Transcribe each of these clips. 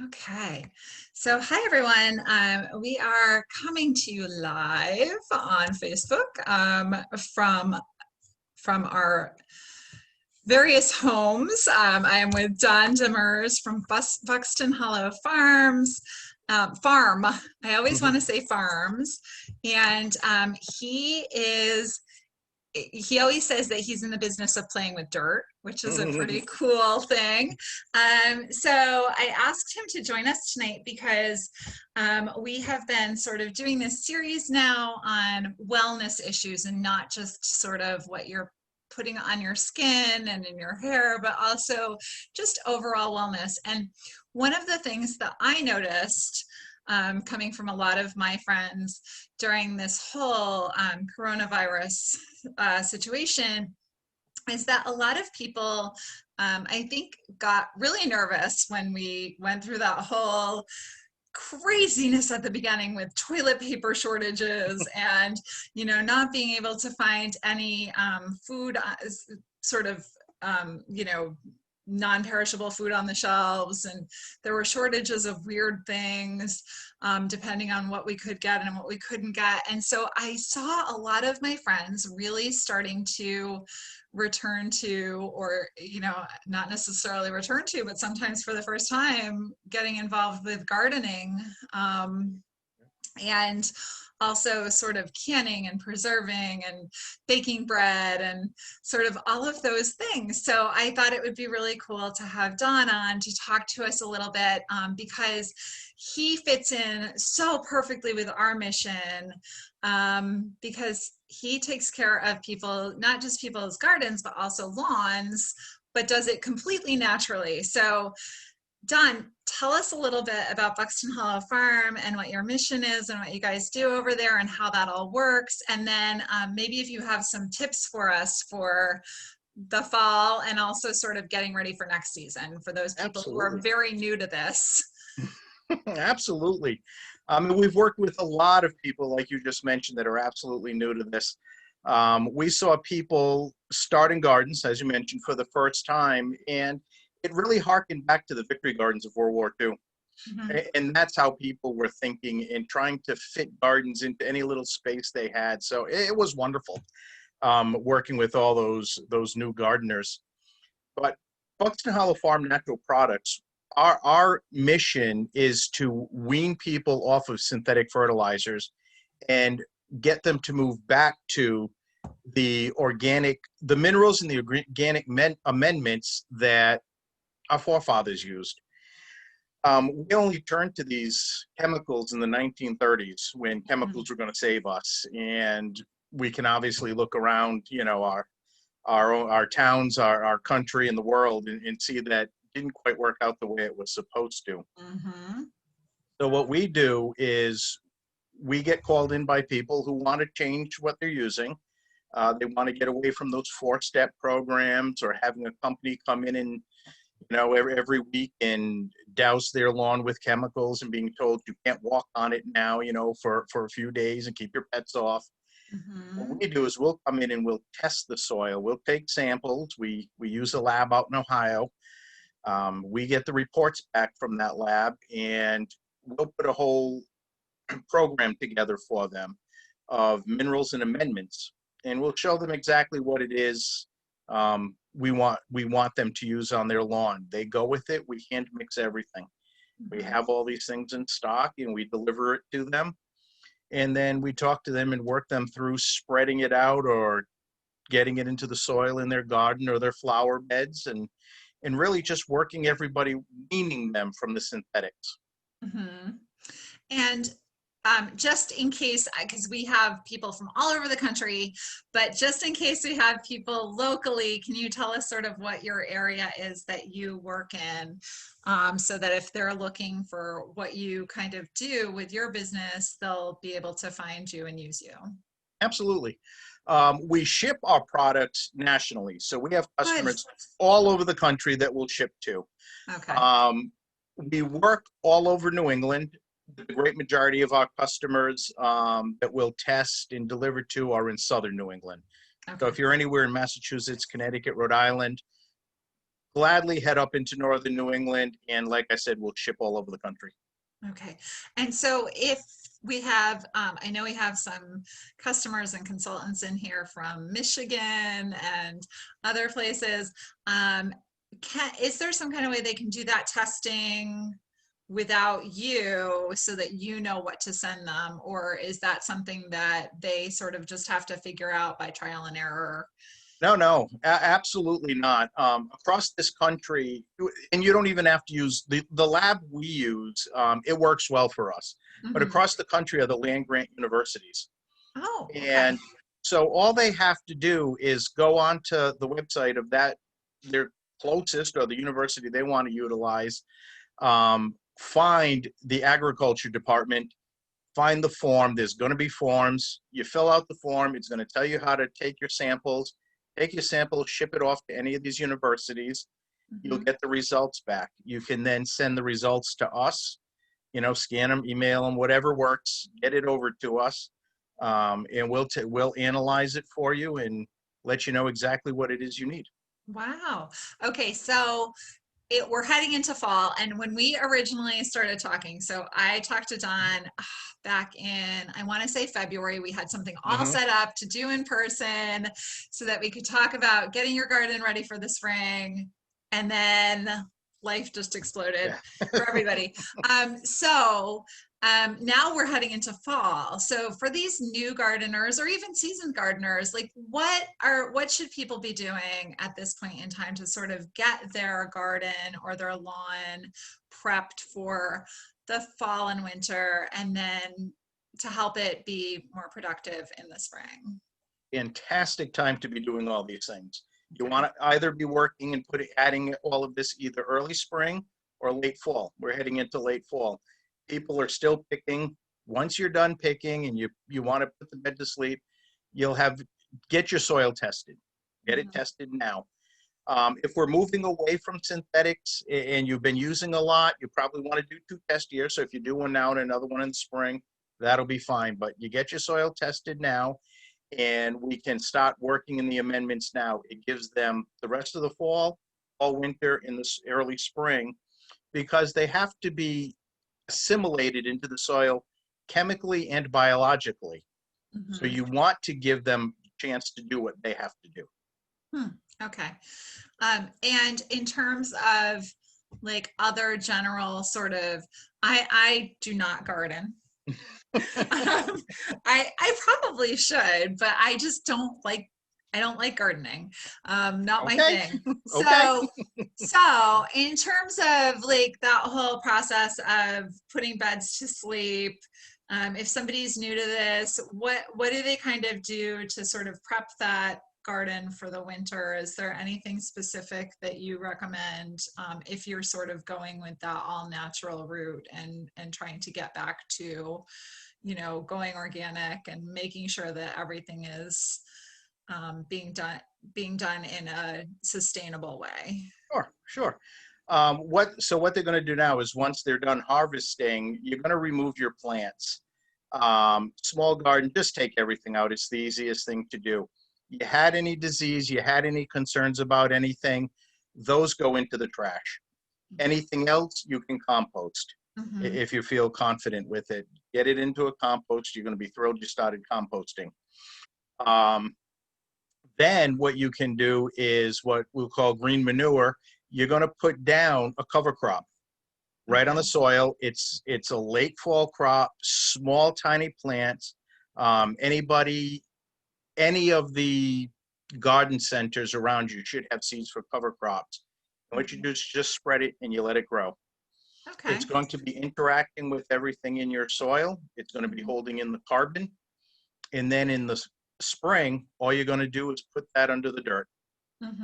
Okay, so hi everyone. We are coming to you live on Facebook from our various homes. I am with Don Demers from Buxton Hollow Farms. Farm. I always want to say farms, and he always says that he's in the business of playing with dirt, which is a pretty cool thing. So I asked him to join us tonight because we have been sort of doing this series now on wellness issues and not just sort of what you're putting on your skin and in your hair, but also just overall wellness. And one of the things that I noticed coming from a lot of my friends during this whole coronavirus situation is that a lot of people, I think, got really nervous when we went through that whole craziness at the beginning with toilet paper shortages and not being able to find any food sort of non-perishable food on the shelves, and there were shortages of weird things depending on what we could get and what we couldn't get. And so I saw a lot of my friends really starting to return to, or not necessarily return to, but sometimes for the first time getting involved with gardening, and also sort of canning and preserving and baking bread and sort of all of those things. So I thought it would be really cool to have Don on to talk to us a little bit, because he fits in so perfectly with our mission, because he takes care of people, not just people's gardens, but also lawns, but does it completely naturally. So Don, tell us a little bit about Buxton Hollow Farm and what your mission is and what you guys do over there and how that all works. And then maybe if you have some tips for us for the fall and also sort of getting ready for next season for those people who are very new to this. Absolutely. We've worked with a lot of people, like you just mentioned, that are absolutely new to this. We saw people starting gardens, as you mentioned, for the first time, and it really harkened back to the Victory Gardens of World War II. And that's how people were thinking and trying to fit gardens into any little space they had. So it was wonderful working with all those new gardeners. But Buxton Hollow Farm Natural Products, our mission is to wean people off of synthetic fertilizers and get them to move back to the minerals and the organic amendments that our forefathers used. We only turned to these chemicals in the 1930s when chemicals were going to save us. And we can obviously look around, our towns, our country, and the world, and see that didn't quite work out the way it was supposed to. So what we do is we get called in by people who want to change what they're using. They want to get away from those 4-step programs or having a company come in and every week and douse their lawn with chemicals and being told you can't walk on it now, for a few days and keep your pets off. What we do is we'll come in and we'll test the soil. We'll take samples. We use a lab out in Ohio. We get the reports back from that lab, and we'll put a whole program together for them of minerals and amendments, and we'll show them exactly what it is we want them to use on their lawn. They go with it. We hand mix everything. We have all these things in stock, and we deliver it to them. And then we talk to them and work them through spreading it out or getting it into the soil in their garden or their flower beds, and really just working everybody, weaning them from the synthetics. And just in case, because we have people from all over the country, but just in case we have people locally, can you tell us sort of what your area is that you work in, so that if they're looking for what you kind of do with your business, they'll be able to find you and use you? Absolutely. We ship our products nationally. So we have customers all over the country that we'll ship to. Okay. We work all over New England. The great majority of our customers that we'll test and deliver to are in southern New England. So if you're anywhere in Massachusetts, Connecticut, Rhode Island, gladly head up into northern New England. And like I said, we'll ship all over the country. Okay. And so if we have, I know we have some customers and consultants in here from Michigan and other places. Is there some kind of way they can do that testing without you so that you know what to send them? Or is that something that they sort of just have to figure out by trial and error? No, no, absolutely not. Across this country, and you don't even have to use the lab we use. It works well for us. But Mhm. across the country are the land grant universities. Oh, okay. And so all they have to do is go onto the website of their closest or the university they want to utilize, find the agriculture department, find the form. There's going to be forms. You fill out the form. It's going to tell you how to take your samples, ship it off to any of these universities. You'll Mhm. get the results back. You can then send the results to us, scan them, email them, whatever works, get it over to us. And we'll analyze it for you and let you know exactly what it is you need. Wow. Okay, so we're heading into fall, and when we originally started talking, so I talked to Don back in, I want to say February. We had something all Mm-hmm. set up to do in person so that we could talk about getting your garden ready for the spring, and then life just exploded Yeah. for everybody. Now we're heading into fall. So for these new gardeners or even seasoned gardeners, like what should people be doing at this point in time to sort of get their garden or their lawn prepped for the fall and winter, and then to help it be more productive in the spring? Fantastic time to be doing all these things. You Okay. want to either be working and adding all of this either early spring or late fall. We're heading into late fall. People are still picking. Once you're done picking and you want to put the bed to sleep, get your soil tested. Get it Mhm. tested now. If we're moving away from synthetics and you've been using a lot, you probably want to do 2 test years. So if you do one now and another one in the spring, that'll be fine. But you get your soil tested now, and we can start working in the amendments now. It gives them the rest of the fall, all winter, in this early spring, because they have to be assimilated into the soil chemically and biologically. So Mhm. you want to give them a chance to do what they have to do. Hmm. Okay. And in terms of like other general sort of, I do not garden. I probably should, but I just I don't like gardening. Not my Okay. thing. Okay. So in terms of like that whole process of putting beds to sleep, if somebody's new to this, what do they kind of do to sort of prep that garden for the winter? Is there anything specific that you recommend if you're sort of going with that all natural route and trying to get back to, going organic and making sure that everything is being done in a sustainable way? Sure, sure. What they're going to do now is once they're done harvesting, you're going to remove your plants. Small garden, just take everything out. It's the easiest thing to do. You had any disease, you had any concerns about anything, those go into the trash. Anything else, you can compost Hmm. if you feel confident with it. Get it into a compost. You're going to be thrilled you started composting. Um, then what you can do is what we'll call green manure. You're going to put down a cover crop right on Okay. the soil. It's a late fall crop, small, tiny plants. Any of the garden centers around you should have seeds for cover crops. And what you Mhm. do is just spread it and you let it grow. Okay. It's going to be interacting with everything in your soil. It's going to be Mhm. holding in the carbon. And then in the spring, all you're going to do is put that under the dirt.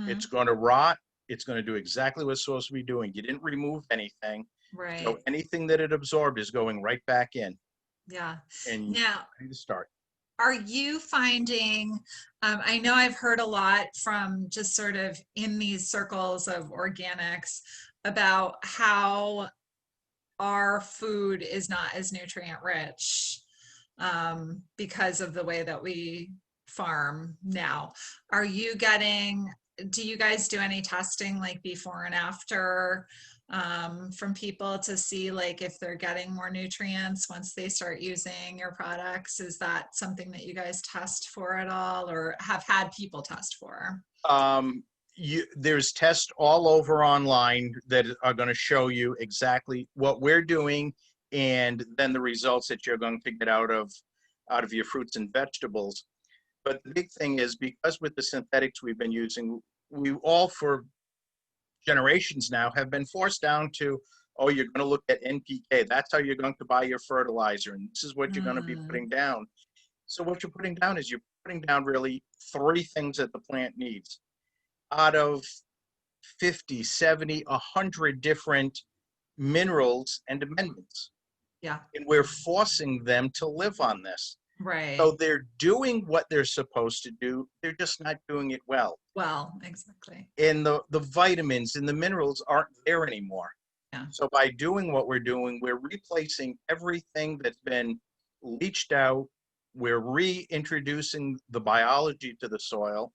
It's Mhm. going to rot. It's going to do exactly what it's supposed to be doing. You didn't remove anything. So Right. anything that it absorbed is going right back in, Yeah. and Now, ready to start. are you finding, I know I've heard a lot from just sort of in these circles of organics about how our food is not as nutrient rich because of the way that we farm now. Are you getting do you guys do any testing like before and after from people to see like if they're getting more nutrients once they start using your products? Is that something that you guys test for at all or have had people test for? Um, there's tests all over online that are going to show you exactly what we're doing and then the results that you're going to get out of your fruits and vegetables. But the big thing is because with the synthetics we've been using, we all for generations now have been forced down to, oh, you're going to look at NPK. That's how you're going to buy your fertilizer. And this is what you're going to be Mm, putting down. So what you're putting down is you're putting down really three things that the plant needs out of 50, 70, 100 different minerals and amendments. yeah, And we're forcing them to live on this. right. So they're doing what they're supposed to do. They're just not doing it well. Well, exactly. And the vitamins and the minerals aren't there anymore. Yeah. So by doing what we're doing, we're replacing everything that's been leached out. We're reintroducing the biology to the soil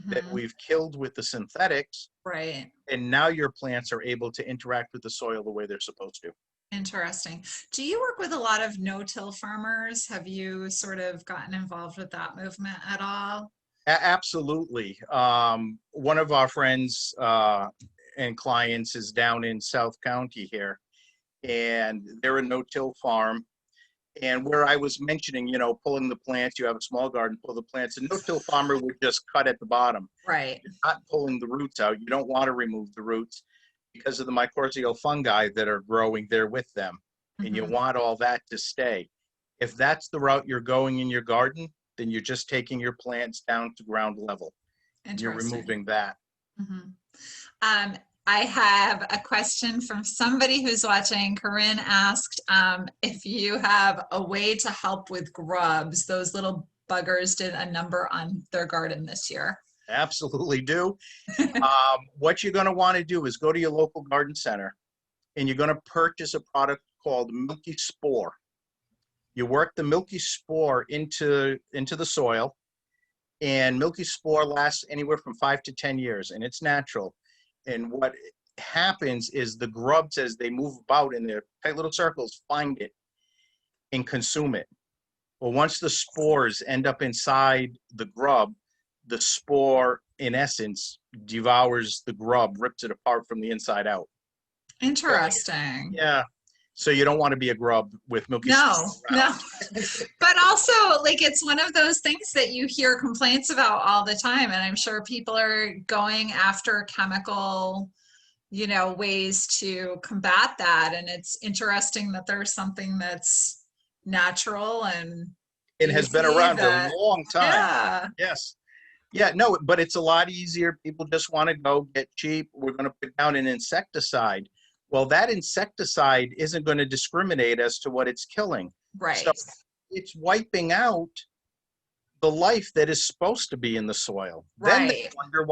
that Hmm. we've killed with the synthetics. Right. And now your plants are able to interact with the soil the way they're supposed to. Interesting. Do you work with a lot of no-till farmers? Have you sort of gotten involved with that movement at all? Absolutely. One of our friends and clients is down in South County here, and they're a no-till farm. And where I was mentioning, pulling the plants, you have a small garden, pull the plants. A no-till farmer would just cut at the bottom. Right. You're not pulling the roots out. You don't want to remove the roots because of the mycorrhizal fungi that are growing there with them. And you Hmm. want all that to stay. If that's the route you're going in your garden, then you're just taking your plants down to ground level. You're Interesting. removing that. Hmm. Um, I have a question from somebody who's watching. Corinne asked if you have a way to help with grubs. Those little buggers did a number on their garden this year. Absolutely do. What you're going to want to do is go to your local garden center and you're going to purchase a product called Milky Spore. You work the Milky Spore into the soil, and Milky Spore lasts anywhere from 5 to 10 years, and it's natural. And what happens is the grubs, as they move about in their tight little circles, find it and consume it. Well, once the spores end up inside the grub, the spore, in essence, devours the grub, rips it apart from the inside out, killing it. Interesting. Yeah. So you don't want to be a grub with Milky No, Spore no. around. But also, like, it's one of those things that you hear complaints about all the time. And I'm sure people are going after chemical, ways to combat that. And it's interesting that there's something that's natural and It has been easy around a that, long time. yeah, Yes. Yeah, no, but it's a lot easier. People just want to go get cheap. We're going to put down an insecticide. Well, that insecticide isn't going to discriminate as to what it's killing. So right, it's wiping out the life that is supposed to be in the soil. Then they right. wonder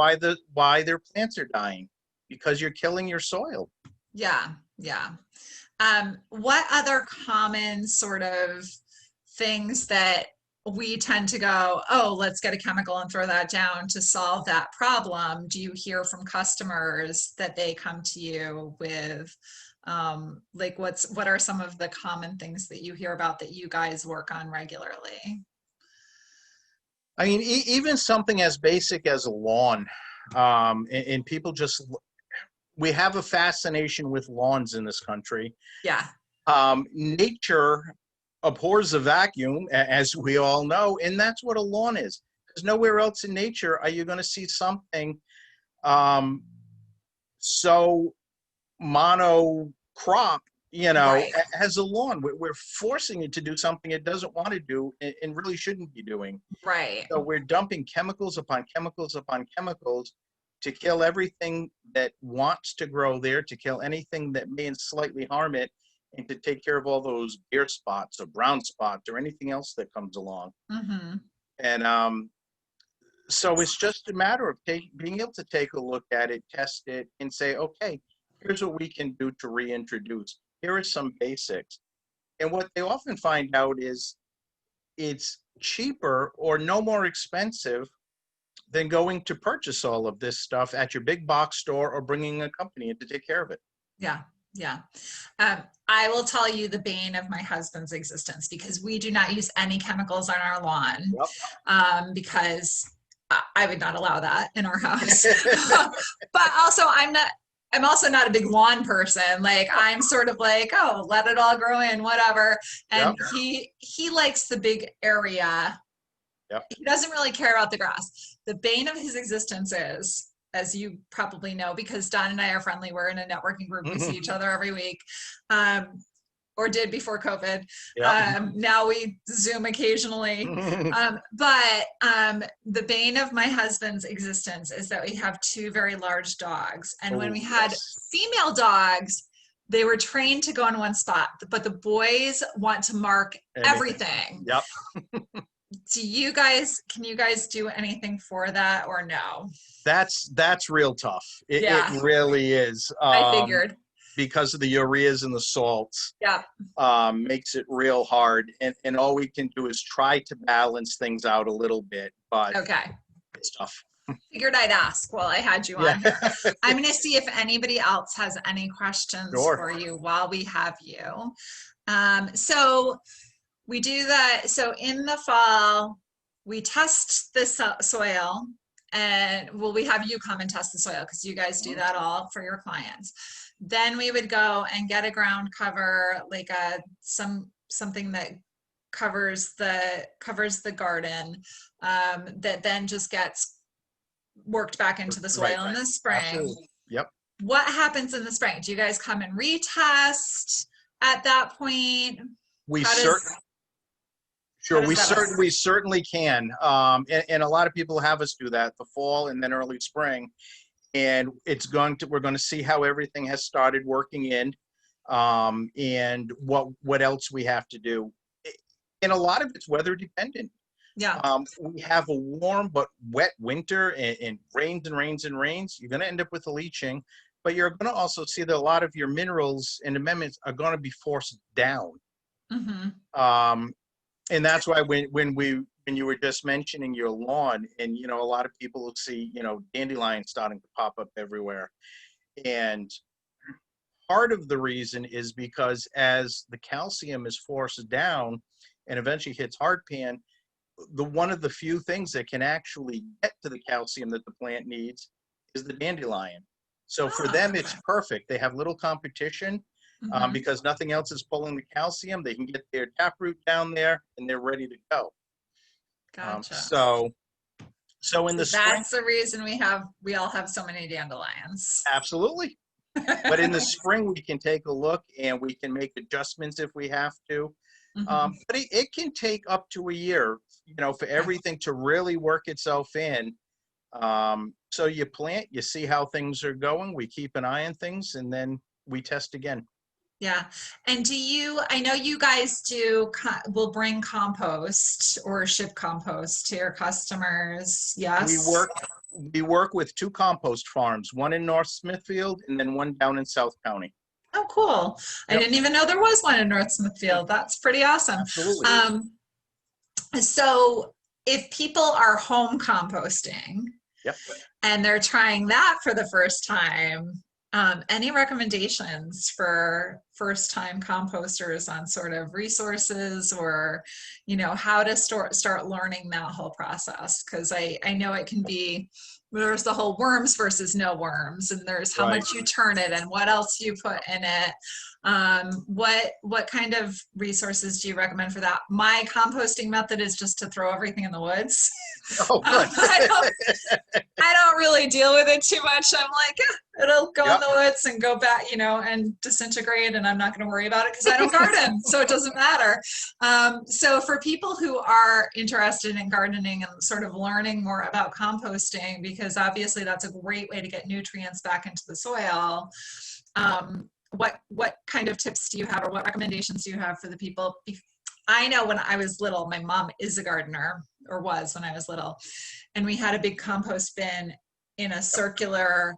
why their plants are dying because you're killing your soil. Yeah, yeah. What other common sort of things that we tend to go, oh, let's get a chemical and throw that down to solve that problem? Do you hear from customers that they come to you with, like what are some of the common things that you hear about that you guys work on regularly? I mean, even something as basic as a lawn, and people just, we have a fascination with lawns in this country. Yeah, Nature abhors a vacuum, as we all know, and that's what a lawn is. Because nowhere else in nature are you going to see something um, so monocrop, right. as a lawn. We're forcing it to do something it doesn't want to do and really shouldn't be doing. Right. So we're dumping chemicals upon chemicals upon chemicals to kill everything that wants to grow there, to kill anything that may slightly harm it, and to take care of all those bare spots or brown spots or anything else that comes along. Mm-hmm. And so it's just a matter of being able to take a look at it, test it, and say, okay, here's what we can do to reintroduce. Here are some basics. And what they often find out is it's cheaper or no more expensive than going to purchase all of this stuff at your big box store or bringing a company in to take care of it. Yeah. Yeah. I will tell you the bane of my husband's existence, because we do not use any chemicals on our lawn, because I would not allow that in our house. But also I'm also not a big lawn person. Like, I'm sort of like, oh, let it all grow in, whatever. And he likes the big area. He doesn't really care about the grass. The bane of his existence is, as you probably know, because Don and I are friendly, we're in a networking group, we see each other every week, or did before COVID. Now we Zoom occasionally. But the bane of my husband's existence is that we have two very large dogs. And when we had female dogs, they were trained to go in one spot, but the boys want to mark everything. Can you guys do anything for that, or no? That's real tough. It really is. I figured. Because of the ureas and the salts, makes it real hard. And all we can do is try to balance things out a little bit, but it's tough. Figured I'd ask while I had you on here. I'm going to see if anybody else has any questions for you while we have you. So we do that. So in the fall, we test the soil, and we have you come and test the soil, because you guys do that all for your clients. Then we would go and get a ground cover, like something that covers the garden, that then just gets worked back into the soil in the spring. Absolutely. What happens in the spring? Do you guys come and retest at that point? We certainly can. And a lot of people have us do that the fall and then early spring. And we're going to see how everything has started working in, and what else we have to do. And a lot of it's weather dependent. We have a warm but wet winter, and rains and rains and rains. You're going to end up with a leaching, but you're going to also see that a lot of your minerals and amendments are going to be forced down. And that's why when you were just mentioning your lawn, and a lot of people will see dandelions starting to pop up everywhere, and part of the reason is because as the calcium is forced down and eventually hits hardpan, one of the few things that can actually get to the calcium that the plant needs is the dandelion. So for them, it's perfect. They have little competition. Because nothing else is pulling the calcium. They can get their taproot down there, and they're ready to go. Gotcha. So in the spring, that's the reason we all have so many dandelions. Absolutely. But in the spring, we can take a look, and we can make adjustments if we have to. But it can take up to a year, for everything to really work itself in. So you plant, you see how things are going. We keep an eye on things, and then we test again. Yeah. And I know you guys will bring compost or ship compost to your customers. Yes. We work with two compost farms, one in North Smithfield and then one down in South County. Oh, cool. I didn't even know there was one in North Smithfield. That's pretty awesome. Absolutely. So if people are home composting and they're trying that for the first time, any recommendations for first-time composters on sort of resources, or, how to start learning that whole process? Because I know it can be, there's the whole worms versus no worms, and there's how much you turn it and what else you put in it. What kind of resources do you recommend for that? My composting method is just to throw everything in the woods. Oh, good. I don't really deal with it too much. I'm like, it'll go in the woods and go back, and disintegrate, and I'm not going to worry about it because I don't garden, so it doesn't matter. So for people who are interested in gardening and sort of learning more about composting, because obviously that's a great way to get nutrients back into the soil, what kind of tips do you have, or what recommendations do you have for the people? I know when I was little, my mom is a gardener, or was when I was little, and we had a big compost bin in a circular,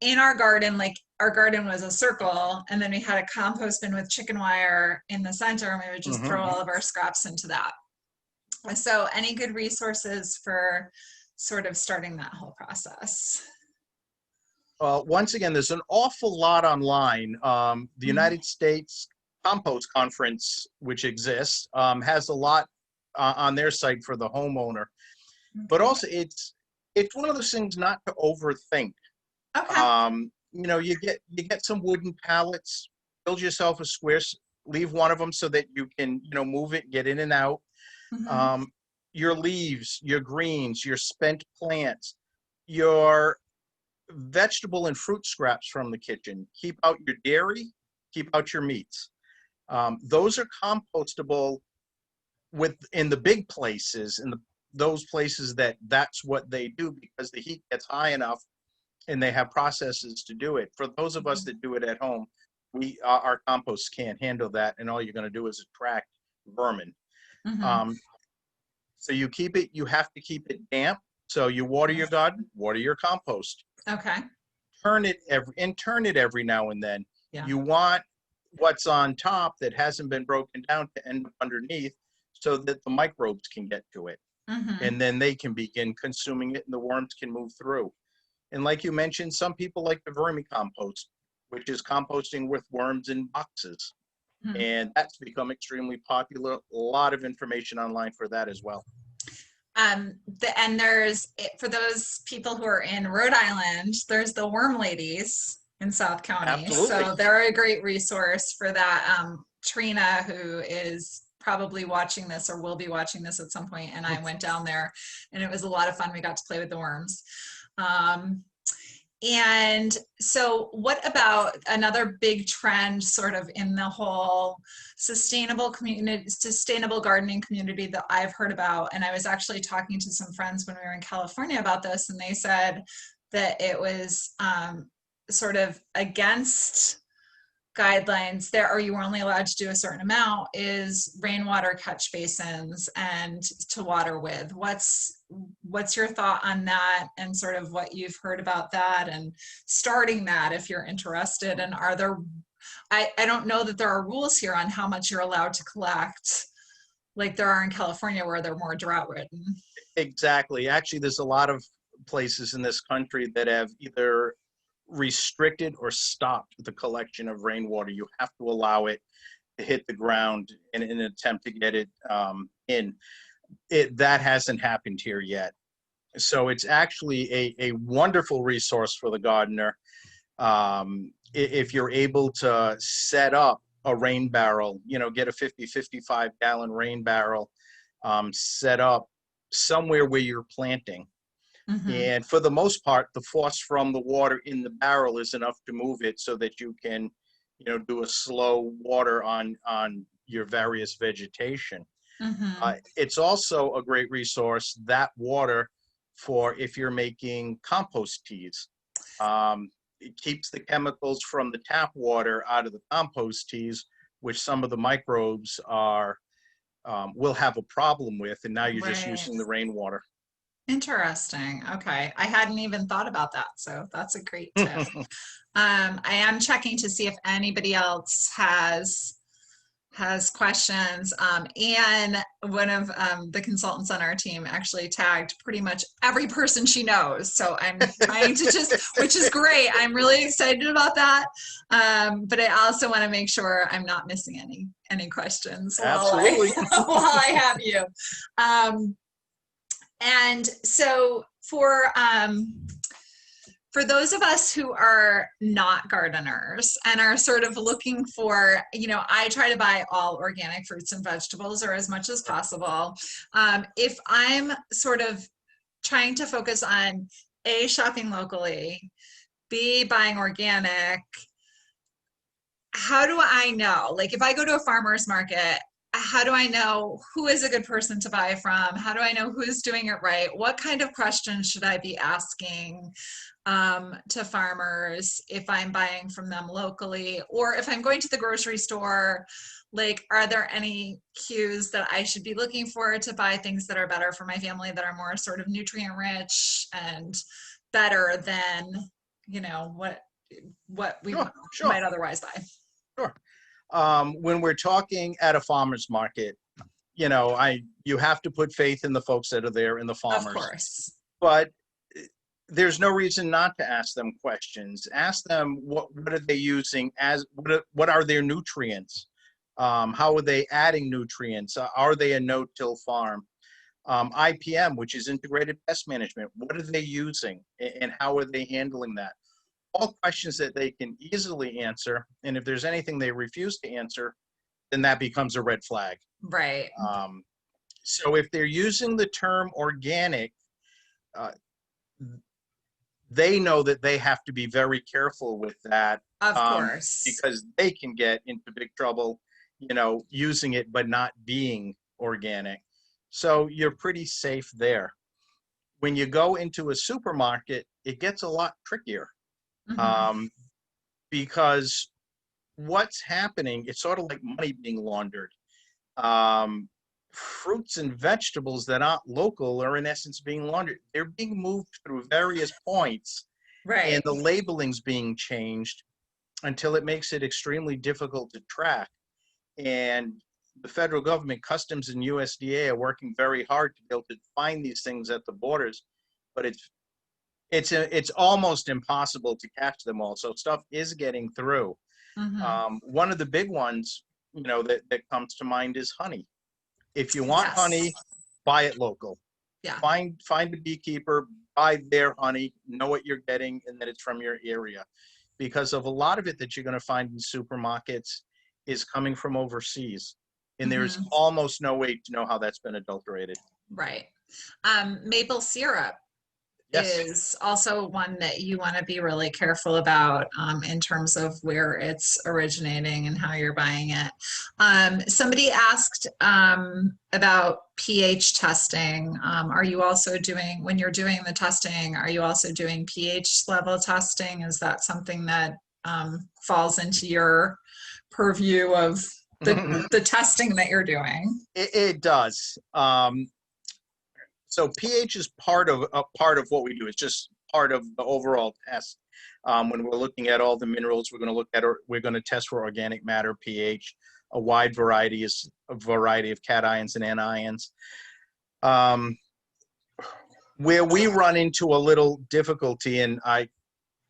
in our garden, like our garden was a circle, and then we had a compost bin with chicken wire in the center, and we would just throw all of our scraps into that. So any good resources for sort of starting that whole process? Once again, there's an awful lot online. The Mhm. United States Compost Conference, which exists, has a lot on their site for the homeowner. But Okay. also, it's one of those things not to overthink. Okay. You get some wooden pallets, build yourself a square, leave one of them so that you can move it, get in and out. Hmm. Um, your leaves, your greens, your spent plants, your vegetable and fruit scraps from the kitchen. Keep out your dairy, keep out your meats. Those are compostable in the big places, those places that's what they do because the heat gets high enough and they have processes to do it. For those of us that do it at home, our compost can't handle that, and all you're going to do is attract vermin. Hmm. Um, so you have to keep it damp. So you water your garden, water your compost. Okay. Turn it every now and then. Yeah. You want what's on top that hasn't been broken down to end up underneath so that the microbes can get to it. Hmm. And then they can begin consuming it and the worms can move through. And like you mentioned, some people like the vermicompost, which is composting with worms in boxes. And that's become extremely popular. A lot of information online for that as well. And for those people who are in Rhode Island, there's the Worm Ladies in South County. Absolutely. So they're a great resource for that. Trina, who is probably watching this or will be watching this at some point, and I went down there and it was a lot of fun. We got to play with the worms. Um, and so, what about another big trend sort of in the whole sustainable gardening community that I've heard about? And I was actually talking to some friends when we were in California about this, and they said that it was sort of against guidelines there, or you were only allowed to do a certain amount, is rainwater catch basins and to water with. What's your thought on that, and sort of what you've heard about that and starting that if you're interested? And are there, I don't know that there are rules here on how much you're allowed to collect like there are in California where they're more drought ridden. Exactly. Actually, there's a lot of places in this country that have either restricted or stopped the collection of rainwater. You have to allow it to hit the ground in an attempt to get it in. That hasn't happened here yet. So it's actually a wonderful resource for the gardener. If you're able to set up a rain barrel, get a 55 gallon rain barrel set up somewhere where you're planting. Mm-hmm. And for the most part, the force from the water in the barrel is enough to move it so that you can, do a slow water on your various vegetation. Mm-hmm. It's also a great resource, that water, for if you're making compost teas. It keeps the chemicals from the tap water out of the compost teas, which some of the microbes will have a problem with, and now you're just Right. using the rainwater. Interesting. Okay. I hadn't even thought about that. So that's a great tip. I am checking to see if anybody else has questions. And one of the consultants on our team actually tagged pretty much every person she knows. So I'm trying to which is great. I'm really excited about that. But I also want to make sure I'm not missing any questions while Absolutely. while I have you. And so for those of us who are not gardeners and are sort of looking for, I try to buy all organic fruits and vegetables or as much as possible. If I'm sort of trying to focus on A, shopping locally, B, buying organic, how do I know? Like if I go to a farmer's market, how do I know who is a good person to buy from? How do I know who's doing it right? What kind of questions should I be asking to farmers if I'm buying from them locally? Or if I'm going to the grocery store, like, are there any cues that I should be looking for to buy things that are better for my family, that are more sort of nutrient rich and better than, what we Sure, sure, might otherwise buy? sure. When we're talking at a farmer's market, you have to put faith in the folks that are there and the Of farmers. course. but there's no reason not to ask them questions. Ask them what are they using as, what are their nutrients? How are they adding nutrients? Are they a no-till farm? IPM, which is integrated pest management, what are they using and how are they handling that? All questions that they can easily answer. And if there's anything they refuse to answer, then that becomes a red flag. Right. So if they're using the term organic, they know that they have to be very careful with that. Of course. Because they can get into big trouble, using it but not being organic. So you're pretty safe there. When you go into a supermarket, it gets a lot trickier. Because what's happening, it's sort of like money being laundered. Fruits and vegetables that aren't local are in essence being laundered. They're being moved through various points, Right. and the labeling's being changed until it makes it extremely difficult to track. And the federal government, Customs and USDA are working very hard to be able to find these things at the borders, but it's almost impossible to catch them all. So stuff is getting through. One of the big ones, that comes to mind is honey. If you want honey, buy it local. Yeah. Find a beekeeper, buy their honey, know what you're getting, and that it's from your area. Because of a lot of it that you're going to find in supermarkets is coming from overseas. And there's almost no way to know how that's been adulterated. Right. Maple syrup is also one that you want to be really careful about in terms of where it's originating and how you're buying it. Somebody asked about pH testing. Are you also doing, when you're doing the testing, are you also doing pH level testing? Is that something that falls into your purview of the testing that you're doing? It does. So pH is part of what we do. It's just part of the overall test. When we're looking at all the minerals, we're going to test for organic matter pH, a wide variety of cations and anions. Where we run into a little difficulty, and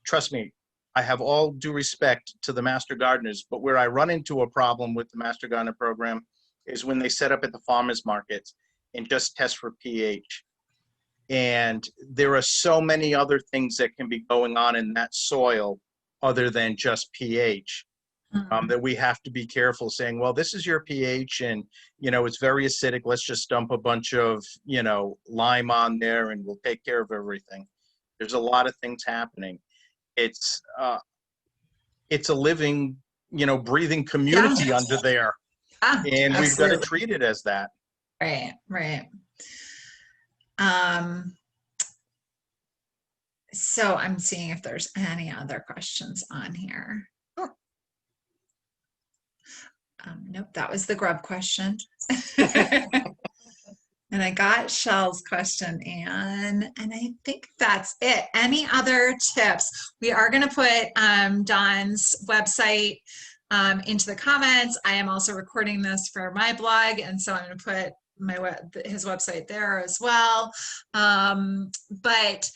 trust me, I have all due respect to the Master Gardeners, but where I run into a problem with the Master Gardener program is when they set up at the farmers markets and just test for pH. And there are so many other things that can be going on in that soil other than just pH, that we have to be careful saying, well, this is your pH and, it's very acidic. Let's just dump a bunch of, lime on there and we'll take care of everything. There's a lot of things happening. It's a living, breathing community under there. And we've got to treat it as that. Right, right. So I'm seeing if there's any other questions on here. Sure. Nope, that was the grub question. And I got Shell's question, and I think that's it. Any other tips? We are going to put Don's website into the comments. I am also recording this for my blog, and so I'm going to put his website there as well. But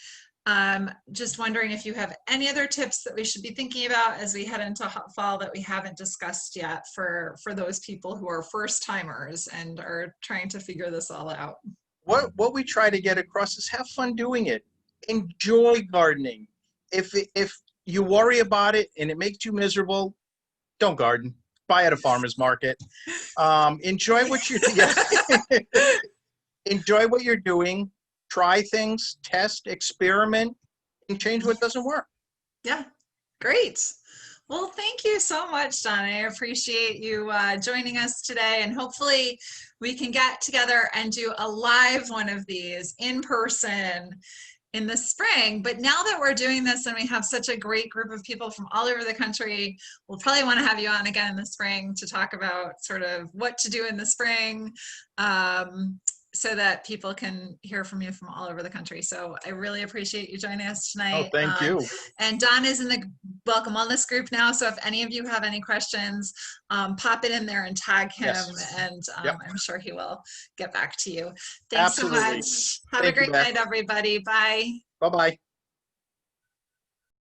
just wondering if you have any other tips that we should be thinking about as we head into fall that we haven't discussed yet for those people who are first timers and are trying to figure this all out. What we try to get across is have fun doing it. Enjoy gardening. If you worry about it and it makes you miserable, don't garden. Buy at a farmer's market. Enjoy what you're enjoy what you're doing. Try things, test, experiment, and change what doesn't work. Yeah, great. Well, thank you so much, Don. I appreciate you joining us today, and hopefully we can get together and do a live one of these in person in the spring. But now that we're doing this and we have such a great group of people from all over the country, we'll probably want to have you on again in the spring to talk about sort of what to do in the spring, so that people can hear from you from all over the country. So I really appreciate you joining us tonight. Oh, thank you. And Don is in the Welcome Wellness group now. So if any of you have any questions, pop it in there and tag him, Yes. and Yep. I'm sure he will get back to you. Thanks so Absolutely. much. Have a Thank you, great Beth. night, everybody. Bye. Bye-bye.